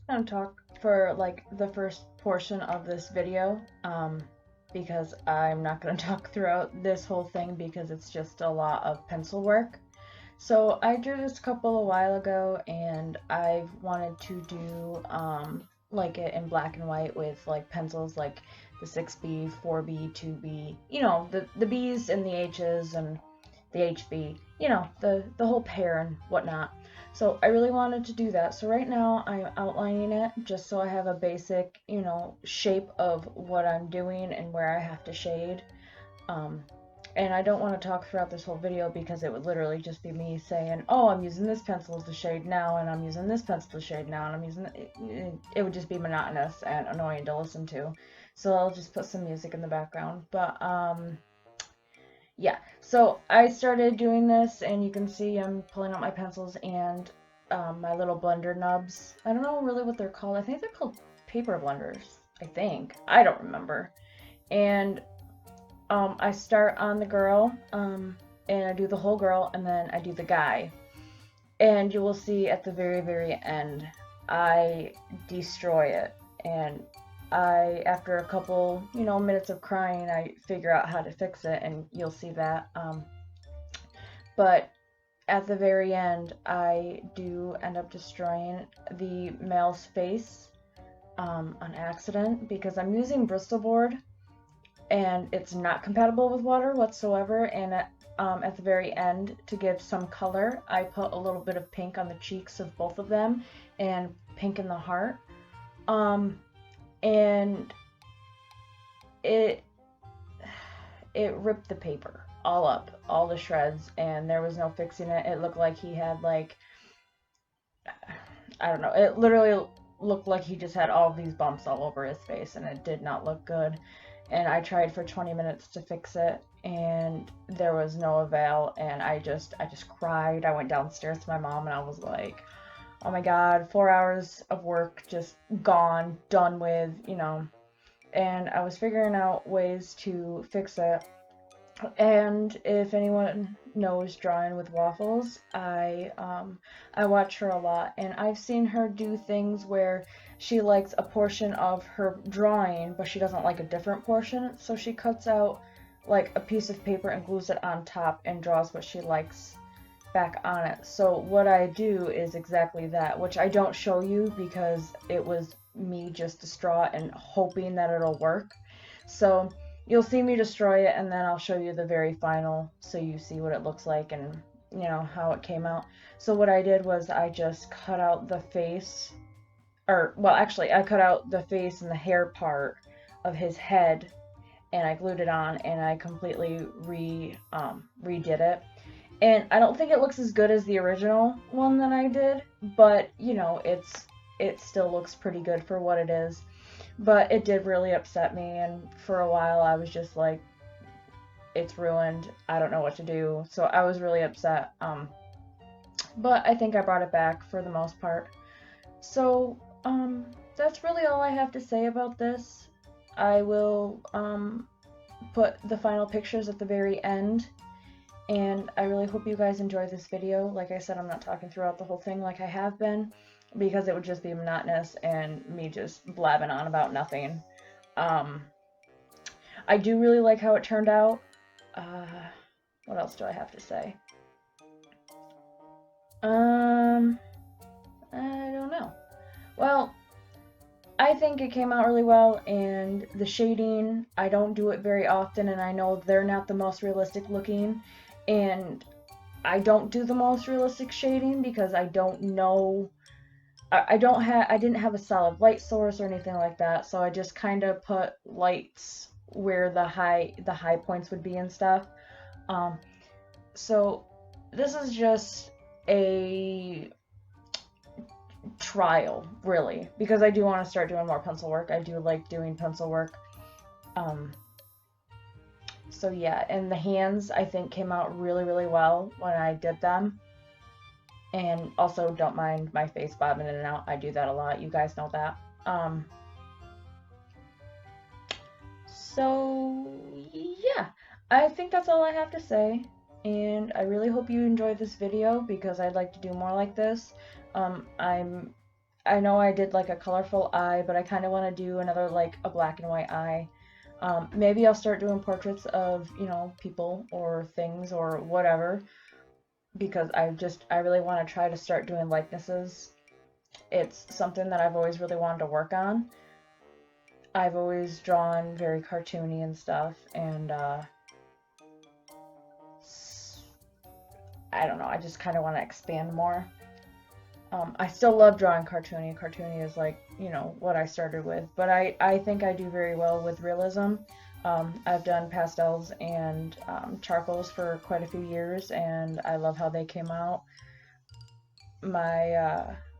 I'm gonna talk for like the first portion of this video, because I'm not gonna talk throughout this whole thing because it's just a lot of pencil work. So I drew this couple a while ago, and I've wanted to do like it in black and white with like pencils like the 6B, 4B, 2B, you know, the B's and the H's and the HB, you know, the whole pair and whatnot. So I really wanted to do that. So right now I'm outlining it just so I have a basic, you know, shape of what I'm doing and where I have to shade. Um, and I don't want to talk throughout this whole video because it would literally just be me saying, oh, I'm using this pencil to shade now, and I'm using this pencil to shade now, and I'm using it would just be monotonous and annoying to listen to. So I'll just put some music in the background. But yeah, so I started doing this, and you can see I'm pulling out my pencils and my little blender nubs. I don't know really what they're called. I think they're called paper blenders. I think. I don't remember. And I start on the girl, and I do the whole girl, and then I do the guy. And you will see at the very, very end, I destroy it. And after a couple, you know, minutes of crying, I figure out how to fix it, and you'll see that. But at the very end, I do end up destroying the male's face on accident because I'm using Bristol board, and it's not compatible with water whatsoever. And at the very end, to give some color, I put a little bit of pink on the cheeks of both of them and pink in the heart. And it ripped the paper all up, all the shreds, and there was no fixing it. It looked like he had like, I don't know, it literally looked like he just had all these bumps all over his face, and it did not look good. And I tried for 20 minutes to fix it, and there was no avail, and I just cried. I went downstairs to my mom, and I was like, oh my god, 4 hours of work just gone, done with, you know. And I was figuring out ways to fix it. And if anyone knows Drawing with Waffles, I watch her a lot, and I've seen her do things where she likes a portion of her drawing, but she doesn't like a different portion, so she cuts out like a piece of paper and glues it on top and draws what she likes back on it. So what I do is exactly that, which I don't show you because it was me just distraught and hoping that it'll work. So you'll see me destroy it, and then I'll show you the very final so you see what it looks like and, you know, how it came out. So what I did was I just cut out the face, or, well, actually, I cut out the face and the hair part of his head, and I glued it on, and I completely redid it. And I don't think it looks as good as the original one that I did, but, you know, it still looks pretty good for what it is. But it did really upset me, and for a while I was just like, it's ruined, I don't know what to do. So I was really upset. But I think I brought it back for the most part. So, that's really all I have to say about this. I will put the final pictures at the very end, and I really hope you guys enjoy this video. Like I said, I'm not talking throughout the whole thing like I have been, because it would just be monotonous and me just blabbing on about nothing. Um, I do really like how it turned out. Uh, what else do I have to say? Um, I don't know. Well, I think it came out really well, and the shading, I don't do it very often, and I know they're not the most realistic looking, and I don't do the most realistic shading because I don't know, I didn't have a solid light source or anything like that, so I just kind of put lights where the high points would be and stuff. Um, so this is just a trial, really, because I do want to start doing more pencil work. I do like doing pencil work. Um, so yeah, and the hands I think came out really, really well when I did them. And also, don't mind my face bobbing in and out. I do that a lot. You guys know that. So yeah, I think that's all I have to say. And I really hope you enjoyed this video because I'd like to do more like this. I'm I know I did like a colorful eye, but I kind of want to do another like a black and white eye. Maybe I'll start doing portraits of, you know, people or things or whatever, because I really want to try to start doing likenesses. It's something that I've always really wanted to work on. I've always drawn very cartoony and stuff, and I don't know, I just kind of want to expand more. I still love drawing cartoony. Cartoony is like, you know, what I started with, but I think I do very well with realism. I've done pastels and charcoals for quite a few years, and I love how they came out.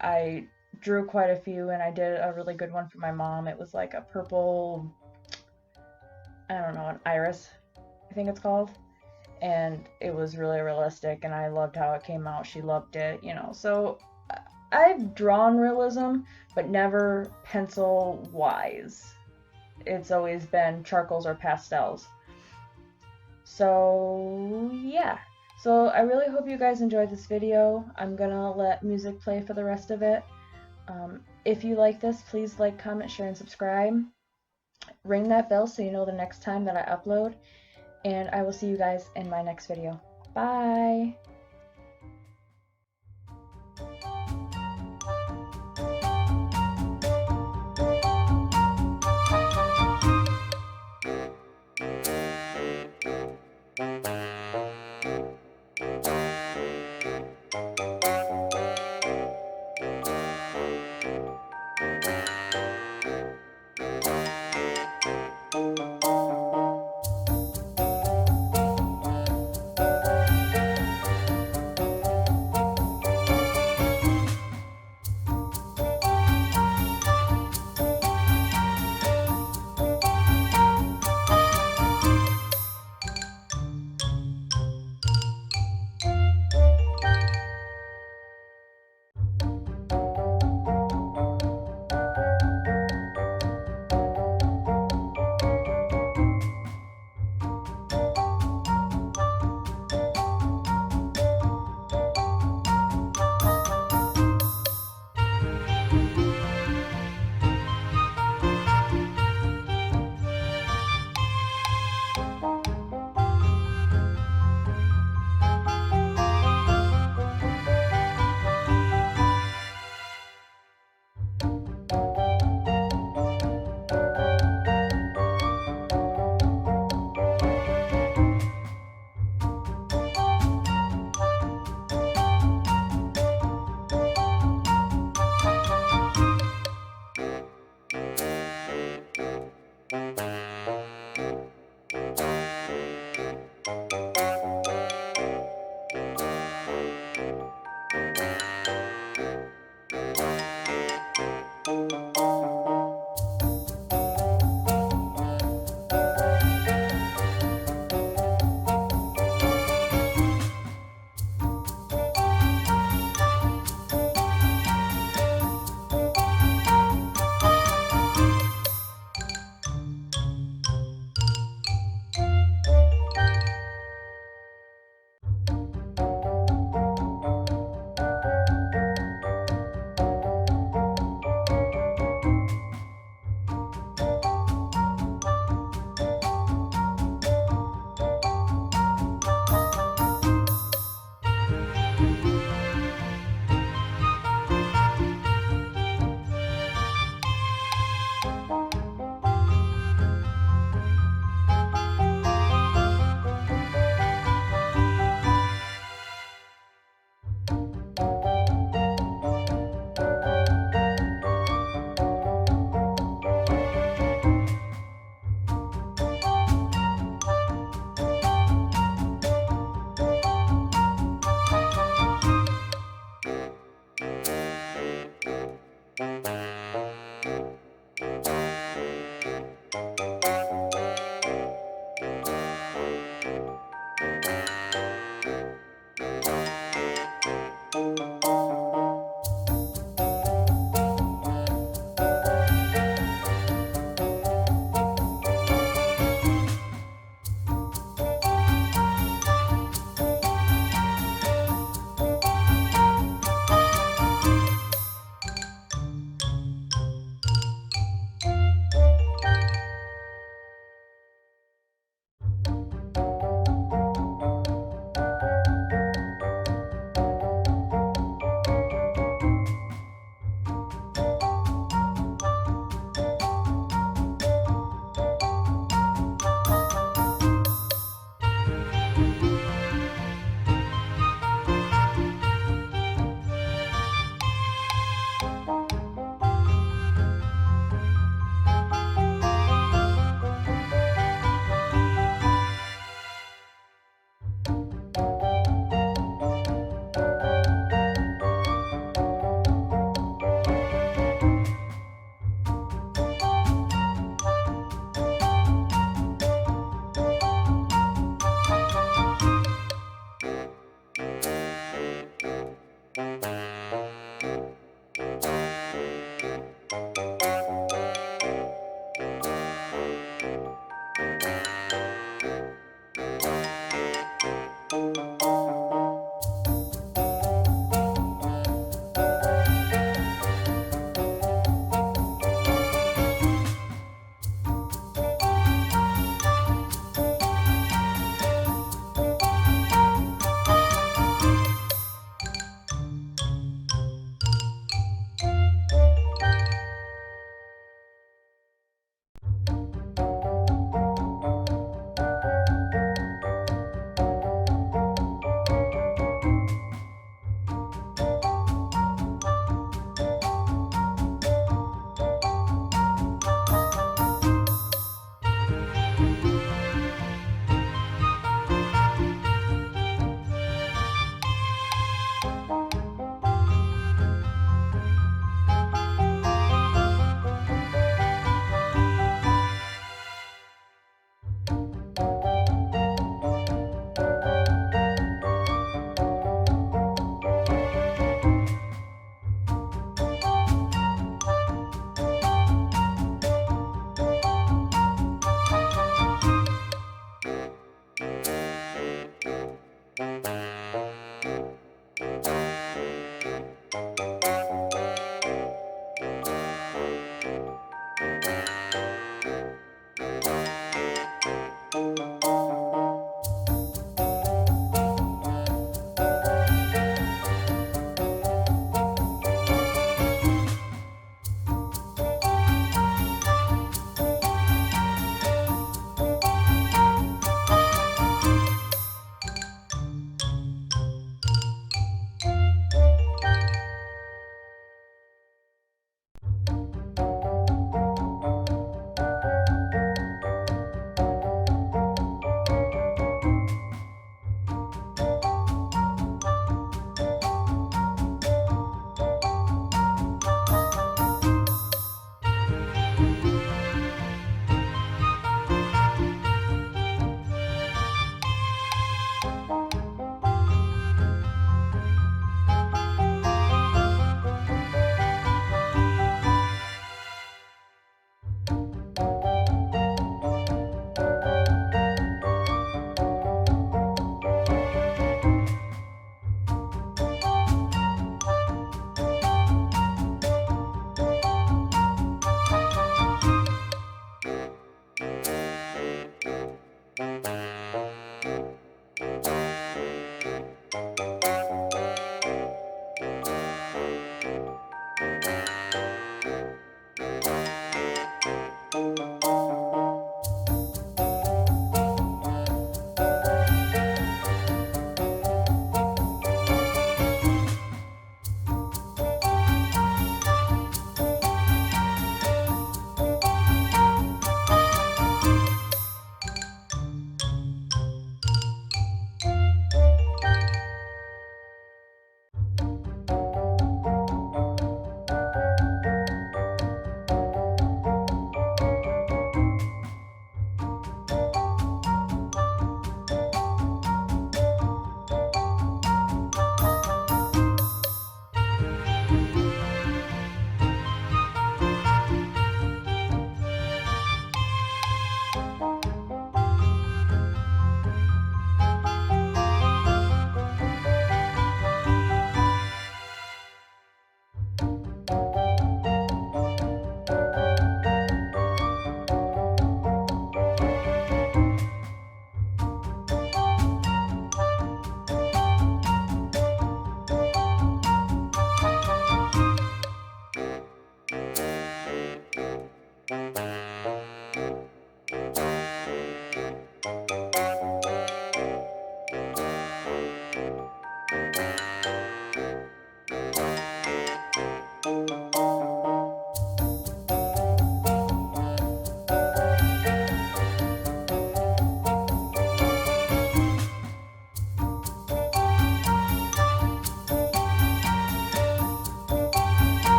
I drew quite a few, and I did a really good one for my mom. It was like a purple, I don't know, an iris, I think it's called. And it was really realistic, and I loved how it came out. She loved it, you know. So I've drawn realism, but never pencil wise. It's always been charcoals or pastels. So yeah. So I really hope you guys enjoyed this video. I'm gonna let music play for the rest of it. If you like this, please like, comment, share, and subscribe. Ring that bell so you know the next time that I upload. And I will see you guys in my next video. Bye!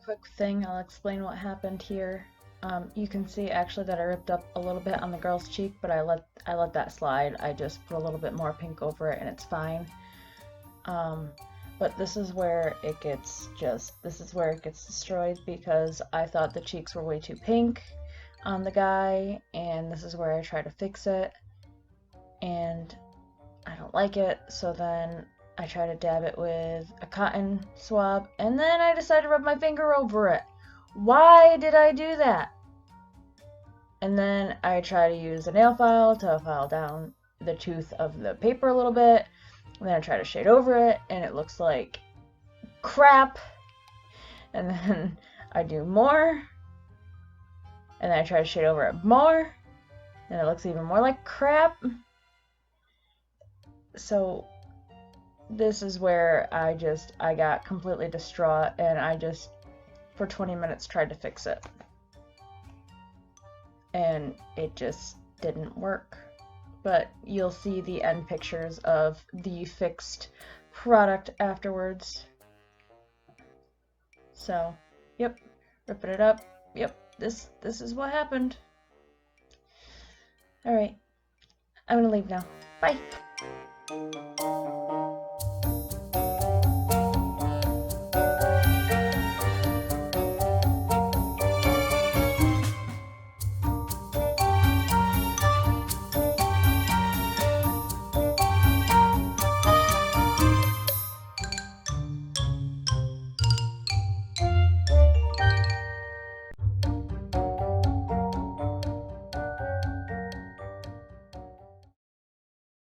quick thing. I'll explain what happened here. You can see actually that I ripped up a little bit on the girl's cheek, but I let that slide. I just put a little bit more pink over it and it's fine. But this is where it gets destroyed because I thought the cheeks were way too pink on the guy, and this is where I try to fix it and I don't like it, so then I try to dab it with a cotton swab, and then I decide to rub my finger over it. Why did I do that? And then I try to use a nail file to file down the tooth of the paper a little bit, and then I try to shade over it, and it looks like crap. And then I do more, and then I try to shade over it more, and it looks even more like crap. So this is where I got completely distraught, and I just for 20 minutes tried to fix it, and it just didn't work. But you'll see the end pictures of the fixed product afterwards. So yep, ripping it up. Yep, this is what happened. All right, I'm gonna leave now. Bye.